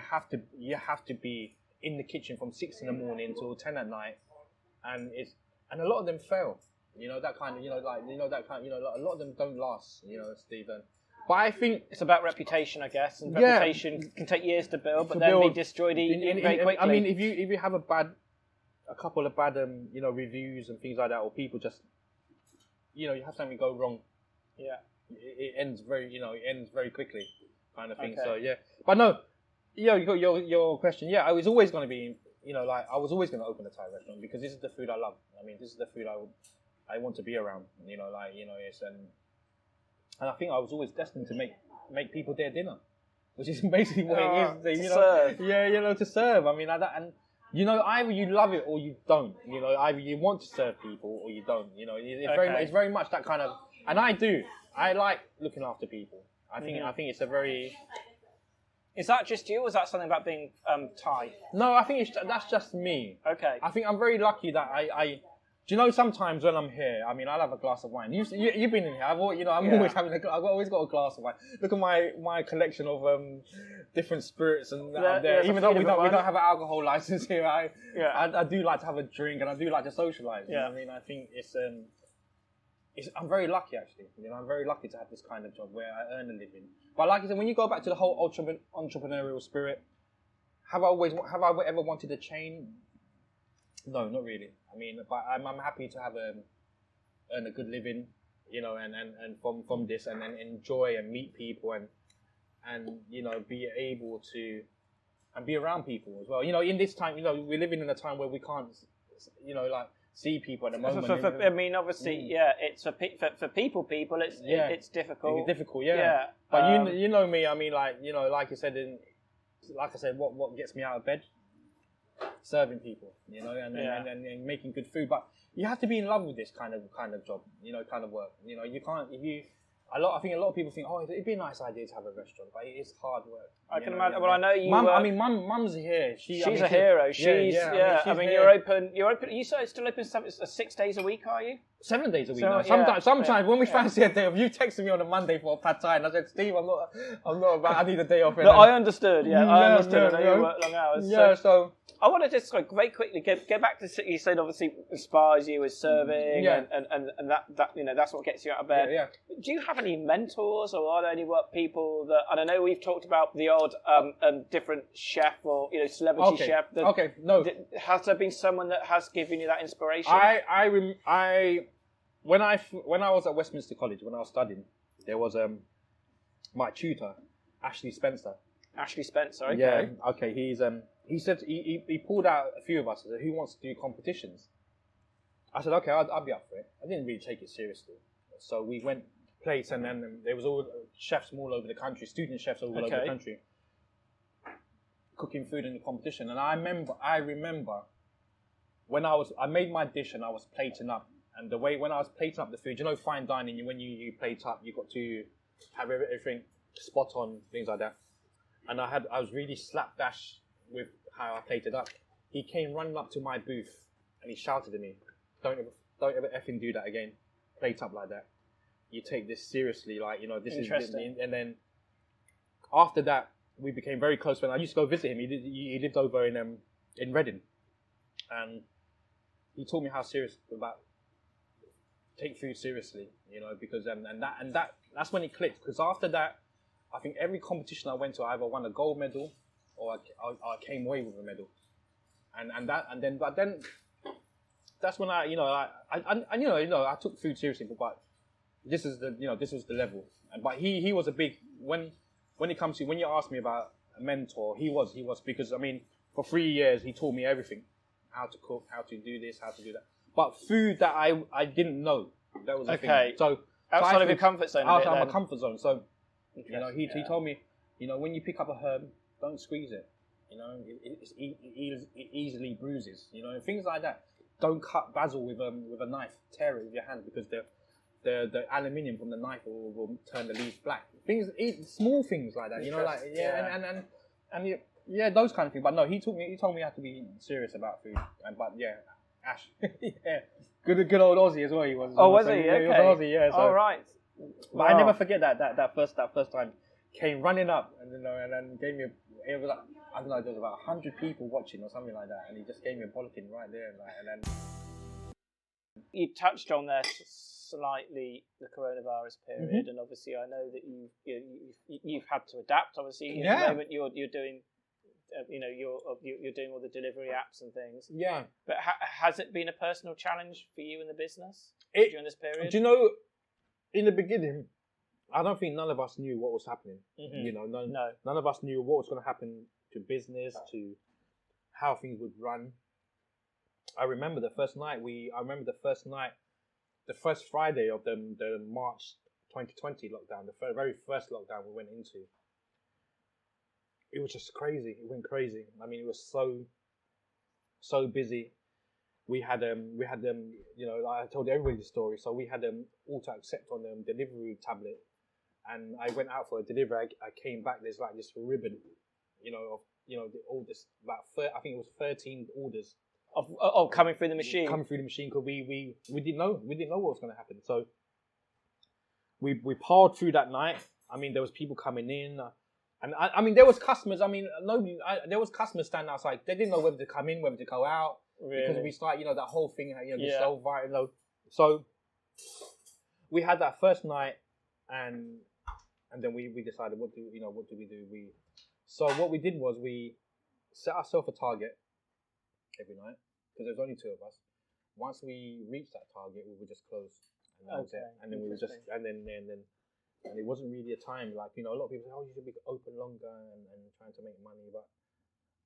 have to be in the kitchen from 6 a.m. till 10 at night, and a lot of them fail. You know, that kind of, a lot of them don't last. You know, Stephen. But I think it's about reputation, I guess, and reputation can take years to build, but then be destroyed very quickly. I mean, if you have a couple of bad reviews and things like that, or people just, you have something go wrong. Yeah, it ends very quickly, kind of thing. Okay. So yeah, but no, you got your question. Yeah, I was always going to be, I was always going to open a Thai restaurant because this is the food I love. I mean, this is the food I want to be around. It's and I think I was always destined to make people their dinner, which is basically what it is. Serve. Yeah, to serve. I mean, and either you love it or you don't. Either you want to serve people or you don't. It's very much that kind of. And I do. I like looking after people. I think it's a very. Is that just you, or is that something about being Thai? No, I think that's just me. Okay. I think I'm very lucky that I. Do you know sometimes when I'm here, I mean, I'll have a glass of wine. You've been in here. I've always got a glass of wine. Look at my collection of different spirits and there. Even though we don't have an alcohol license here, I do like to have a drink and I do like to socialise. Yeah. I mean, I think I'm very lucky actually. I'm very lucky to have this kind of job where I earn a living. But like I said, when you go back to the whole entrepreneurial spirit, have I ever wanted a chain? No, not really. I mean, but I'm happy to have earn a good living, and from this, and then enjoy and meet people and be able to and be around people as well. In this time, we're living in a time where we can't, see people at the moment. I mean, obviously, it's for people. It's difficult. It's difficult, yeah. But you know me. I mean, like I said, what gets me out of bed? Serving people, and making good food. But you have to be in love with this kind of job, kind of work. You can't I think a lot of people think, it'd be a nice idea to have a restaurant, but it is hard work. I can imagine. Well, I know you. Mum's here. She's a hero. She's I mean, you're open. You still open 6 days a week, are you? 7 days a week. So, sometimes when we fancy a day off, you texted me on a Monday for a pad thai, and I said, Steve, I'm not about. I need a day off. No, I understood. Yeah, I understood. I know you work long hours. Yeah, so I want to just very quickly get back to you said obviously inspires you as serving, and that that's what gets you out of bed. Yeah. Do you have any mentors, or are there any people that? And I know we've talked about the odd different chef or celebrity chef. No. Has there been someone that has given you that inspiration? When I was at Westminster College, when I was studying, there was my tutor, Ashley Spencer. Ashley Spencer, okay. Yeah, okay. He said he pulled out a few of us and said, who wants to do competitions? I said, okay, I'll be up for it. I didn't really take it seriously. So we went place, and then there was all chefs from all over the country, student chefs all over the country, cooking food in the competition. And I remember when I made my dish and I was plating up. And the way when I was plating up the food, fine dining, when you plate up, you got to have everything spot on, things like that. And I was really slapdash with how I plated up. He came running up to my booth and he shouted at me, "Don't ever effing do that again. Plate up like that. You take this seriously, this is interesting." And then after that, we became very close. When I used to go visit him, he lived over in Reading, and he taught me how serious about. Take food seriously, because that's when it clicked. Because after that, I think every competition I went to, I either won a gold medal or I came away with a medal, but then that's when I took food seriously. But this is the level. But he was a big when it comes to when you ask me about a mentor, he was because I mean for 3 years he taught me everything, how to cook, how to do this, how to do that. But food that I didn't know, that was the thing. So outside of your comfort zone. Outside of my comfort zone. So he told me, when you pick up a herb, don't squeeze it. It easily bruises. Things like that. Don't cut basil with a knife. Tear it with your hand because the aluminium from the knife will turn the leaves black. Small things like that, you know, like those kind of things. But no, he told me I had to be serious about food. But yeah, Ash, yeah, good old Aussie as well. He was. Oh, was so he? He okay. was Aussie, yeah. So. All right. But I never forget that first time. Came running up and then gave me it was like, I don't know, there was about 100 people watching or something like that, and he just gave me a bollocking right there, and then. You touched on there slightly the coronavirus period, and obviously I know that you've had to adapt. Obviously, at the moment you're doing, you're doing all the delivery apps and things. Yeah. But has it been a personal challenge for you in the business during this period? Do you know, in the beginning, I don't think none of us knew what was happening. You know, none of us knew what was going to happen to business, to how things would run. I remember the first Friday of the March 2020 lockdown, the very first lockdown we went into. It was just crazy. It went crazy. I mean, it was so busy. We had you know, I told everybody the story. So we had auto accept on delivery tablet, and I went out for a delivery. I came back. There's like this ribbon, all this I think it was 13 orders. Of coming through the machine. Coming through the machine, because we didn't know what was going to happen. So we piled through that night. I mean, there was people coming in, and I mean there was customers. I mean, there was customers standing outside. They didn't know whether to come in, whether to go out, because we started, that whole thing, the Southfields. So we had that first night, and then we decided what do we do. So what we did was we set ourselves a target every night, because there was only two of us. Once we reached that target, we would just close, and that was it. And then we would just, and it wasn't really a time, like, a lot of people say, oh, you should be open longer and trying to make money, but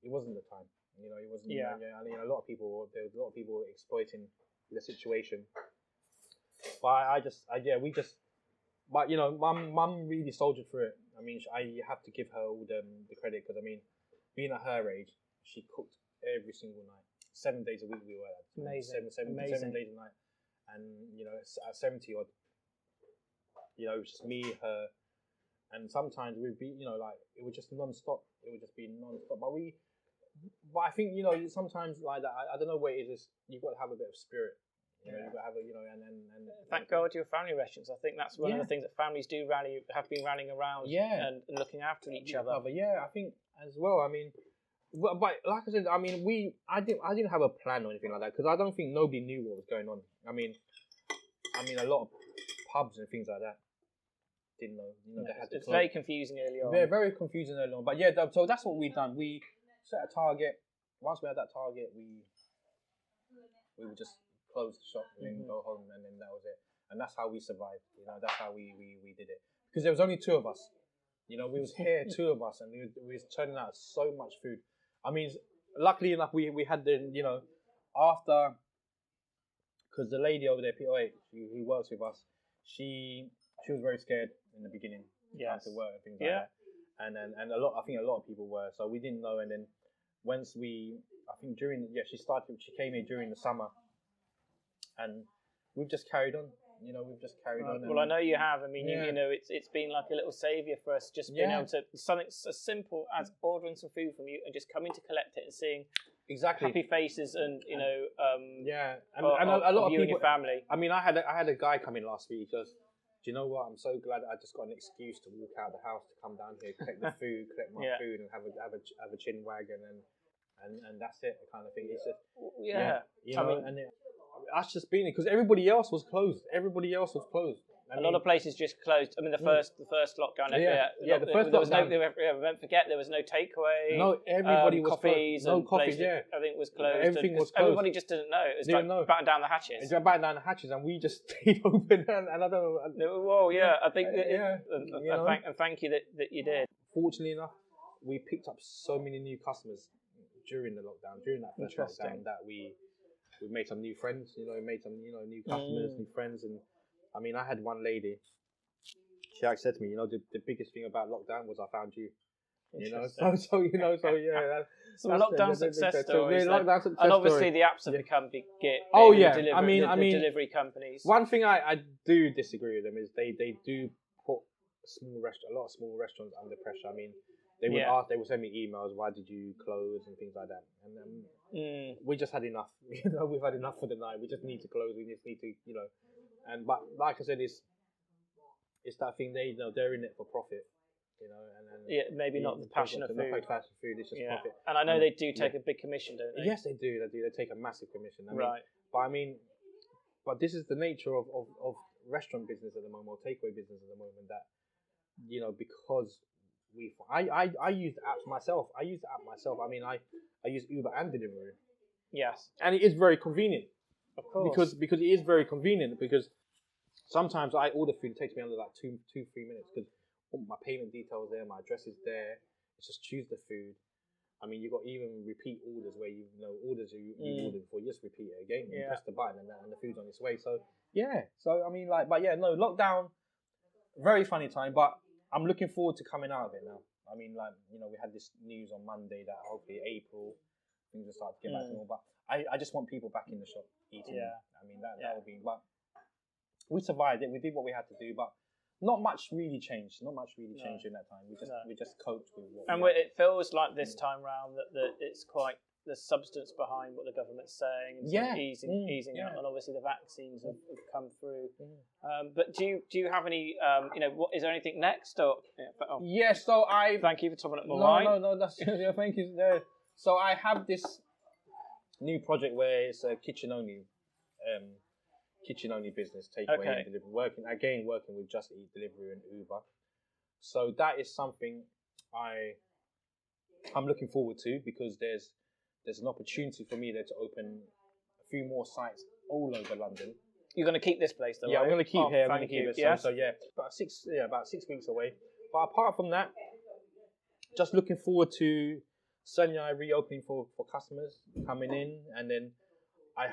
it wasn't the time. It wasn't. I mean, there was a lot of people exploiting the situation. But but Mum really soldiered through it. I mean, I have to give her all the credit, because I mean, being at her age, she cooked every single night, 7 days a week we were at. Amazing. Amazing. 7 days a night, and at 70 odd, it was just me, her, and sometimes we'd be, it was just non-stop. It would just be non-stop. But I think sometimes like that. I don't know what it is. You've got to have a bit of spirit. You've got to have and thank God you're family restaurants. I think that's one of the things that families have been rallying around. And looking after each other. Yeah, I think as well. I mean. But like I said, I mean, I didn't have a plan or anything like that, because I don't think nobody knew what was going on. I mean, a lot of pubs and things like that didn't know. They had to it's very confusing early on. Very confusing early on. But yeah, so that's what we've done. We set a target. Once we had that target, we would just close the shop and go home, and then that was it. And that's how we survived. That's how we did it. Because there was only two of us. We was here, two of us, and we was turning out so much food. I mean, luckily enough, we had after, because the lady over there, POA, who works with us, she was very scared in the beginning, trying to work and things like that. And then I think a lot of people were, so we didn't know. And then once she came here during the summer, and we've just carried on. We've just carried on. Well, I know you have. I mean, it's been like a little saviour for us, just being able to something as simple as ordering some food from you and just coming to collect it and seeing happy faces and a lot of people, and your family. I mean, I had a guy come in last week. He goes, "Do you know what? I'm so glad I just got an excuse to walk out of the house to come down here, collect the food, collect my food, and have a chin wagon and that's it, kind of thing." It's just that's just being it, because everybody else was closed. A lot of places just closed. I mean, the first lockdown. The first lockdown. Don't forget, there was no takeaway. No, everybody was coffees. No coffees. Everything was closed. Everything was closed. Everybody just didn't know. It was batten down the hatches. It's batten down the hatches, and we just stayed open. And I don't know. Well, I think thank you that you did. Fortunately enough, we picked up so many new customers during the lockdown, during that first lockdown, that we made some new friends. We made some new customers, new friends. And I mean, I had one lady. She actually said to me, the biggest thing about lockdown was I found you. You know, so yeah. Some lockdown success stories. Lockdown success and obviously story. the apps have become big. Delivery companies. One thing I do disagree with them is they do put a lot of small restaurants under pressure. I mean, they would send me emails, why did you close and things like that. And we just had enough. You know, we've had enough for the night. We just need to close. We just need to, you know. But like I said, it's that thing. They're in it for profit. You know, maybe not the passion of food. Not passion of food. It's just profit. And I know they do take a big commission, don't they? Yes, they do. They take a massive commission. Right. But this is the nature of restaurant business at the moment, or takeaway business at the moment. That, you know, because I use the apps myself. I use the app myself. I mean, I use Uber and Deliveroo. Yes. And it is very convenient. Of course. Because it is very convenient. Because sometimes I order food, it takes me under like 2-3 minutes because my payment details there, my address is there. It's just choose the food. I mean, you've got even repeat orders where orders you ordered before, you just repeat it again. You press the button and the food's on its way. So I mean, lockdown, very funny time, but I'm looking forward to coming out of it now. I mean, like, you know, we had this news on Monday that hopefully April things will start to get back to normal. But I just want people back in the shop eating. Yeah. I mean, that would be. But we survived it. We did what we had to do, but not much really changed. Not much really changed in that time. We just coped with what. And it feels like this time round that it's quite the substance behind what the government's saying. And easing out, and obviously the vaccines have come through. But do you have any? Is there anything next? Or yes. So thank you for topping up my wine. No. That's thank you. No. So I have this new project where it's a kitchen only business, takeaway and delivery. Working with Just Eat, Deliveroo and Uber. So that is something I'm looking forward to, because there's an opportunity for me there to open a few more sites all over London. You're going to keep this place though? Yeah, right? I'm going to keep here. I'm going to keep it. Yes. So about 6 weeks away. But apart from that, just looking forward to Sen Yai reopening for customers coming in, and then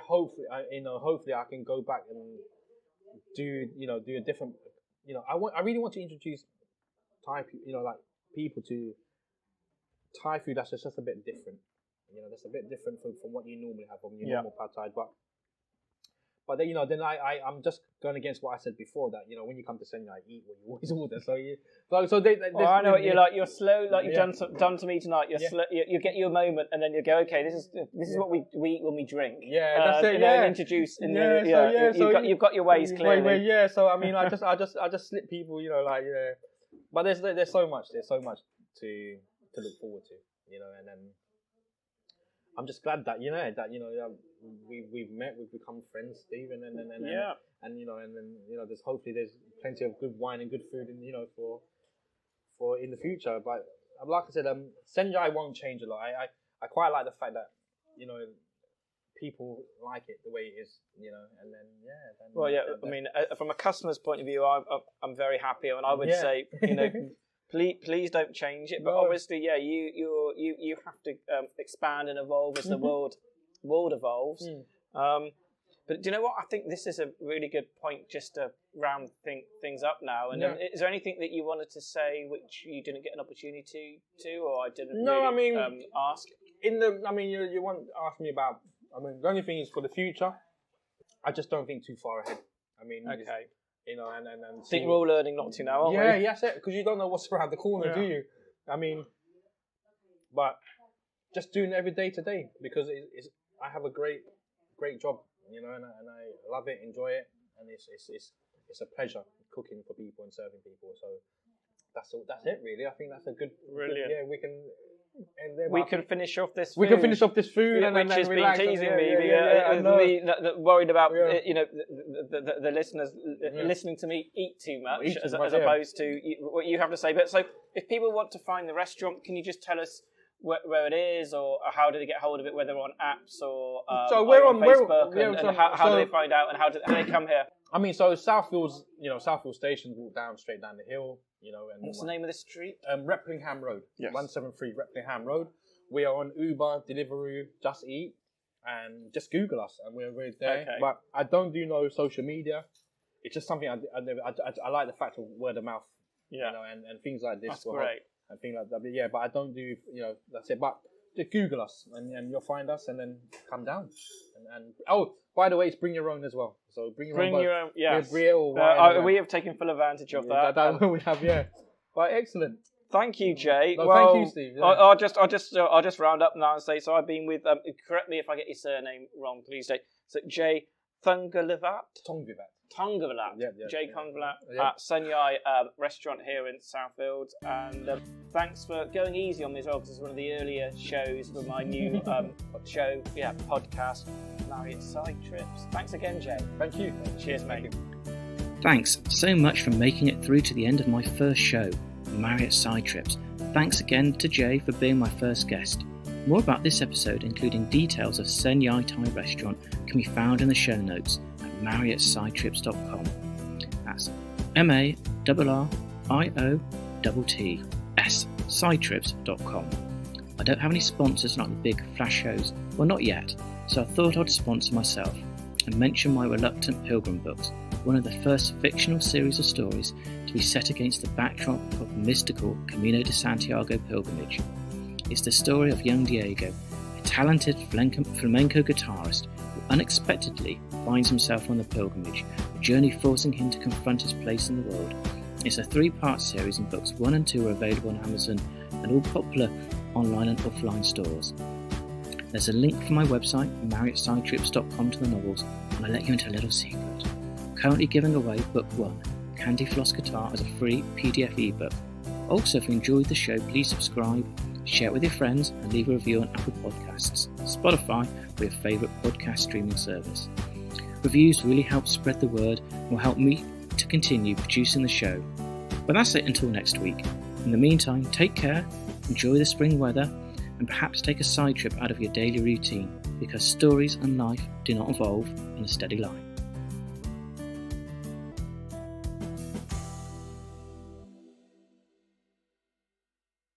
hopefully I can go back and do a different. I really want to introduce Thai, people to Thai food that's just a bit different. That's a bit different from what you normally have from your normal pad Thai. But then I'm just going against what I said before, that when you come to Sen Yai, eat what you always order. I know what you're like. You're slow, like you've done to me tonight. You're slow. You get your moment, and then you go, okay, this is what we eat when we drink. Yeah, that's it. And introduce. You've got your ways clearly. Yeah. So I mean, I just slip people. But there's so much. There's so much to look forward to. And then I'm just glad that we've met, we've become friends, Steve, and then there's hopefully plenty of good wine and good food, for in the future. But like I said, Sen Yai won't change a lot. I quite like the fact that people like it the way it is, and then I mean, from a customer's point of view, I'm very happy, and I would say, please don't change it. But obviously, you have to expand and evolve as the world evolves. But do you know what? I think this is a really good point just to round things up now. And is there anything that you wanted to say which you didn't get an opportunity to, or I didn't ask? You want to ask me about. The only thing is for the future, I just don't think too far ahead. Okay. And think we're all learning not to now, aren't we? Yeah, that's it. Because you don't know what's around the corner, do you? But just doing it every day to day, because I have a great job, and I love it, enjoy it, and it's a pleasure cooking for people and serving people. So that's it really. I think that's a good. Brilliant. We can. We can finish off this food. We can finish off this food, which has been teasing me. Worried about the listeners listening to me eat too much, as opposed to what you have to say. But so, if people want to find the restaurant, can you just tell us where it is, or how do they get hold of it? Whether on apps or we're on Facebook, and how do they find out, and how do they come here? So Southfields, Southfields Station, walk straight down the hill, and what's the name of the street? Replingham Road. Yes. 173 Replingham Road. We are on Uber, Deliveroo, Just Eat, and just Google us, and we're there. Okay. But I don't do no social media. It's just something I like the fact of word of mouth, and things like this. That's great. and things like that. But yeah, but I don't do, that's it. But just Google us and you'll find us, and then come down. And oh, by the way, it's bring your own as well. So bring your own. Yes. Beer or wine. We have taken full advantage of that. That we have, yeah. But excellent. Thank you, Jay. No, thank you, Steve. Yeah. I'll just round up now and say, so I've been with, correct me if I get your surname wrong, please, Jay. So Jay Thongvivat. Thongvivat. Jay Thongvivat at Sen Yai restaurant here in Southfields. And thanks for going easy on me as well, because it's one of the earlier shows for my new podcast, Marriott Side Trips. Thanks again, Jay. Thank you. Cheers, mate. Thanks so much for making it through to the end of my first show, Marriott Side Trips. Thanks again to Jay for being my first guest. More about this episode, including details of Sen Yai Thai restaurant, can be found in the show notes at marriottsidetrips.com. That's MARRIOTTS sidetrips.com. I don't have any sponsors like the big flash shows, well, not yet, so I thought I'd sponsor myself and mention my Reluctant Pilgrim books, one of the first fictional series of stories to be set against the backdrop of mystical Camino de Santiago pilgrimage. It's the story of young Diego, a talented flamenco guitarist who unexpectedly finds himself on the pilgrimage, a journey forcing him to confront his place in the world. It's a 3-part series, and books 1 and 2 are available on Amazon and all popular online and offline stores. There's a link from my website, marriottsidetrips.com, to the novels, and I let you into a little secret. I'm currently giving away book 1, Candy Floss Guitar, as a free PDF ebook. Also, if you enjoyed the show, please subscribe, share it with your friends, and leave a review on Apple Podcasts, Spotify, or your favourite podcast streaming service. Reviews really help spread the word and will help me to continue producing the show. But that's it until next week. In the meantime, take care, enjoy the spring weather, and perhaps take a side trip out of your daily routine, because stories and life do not evolve in a steady line.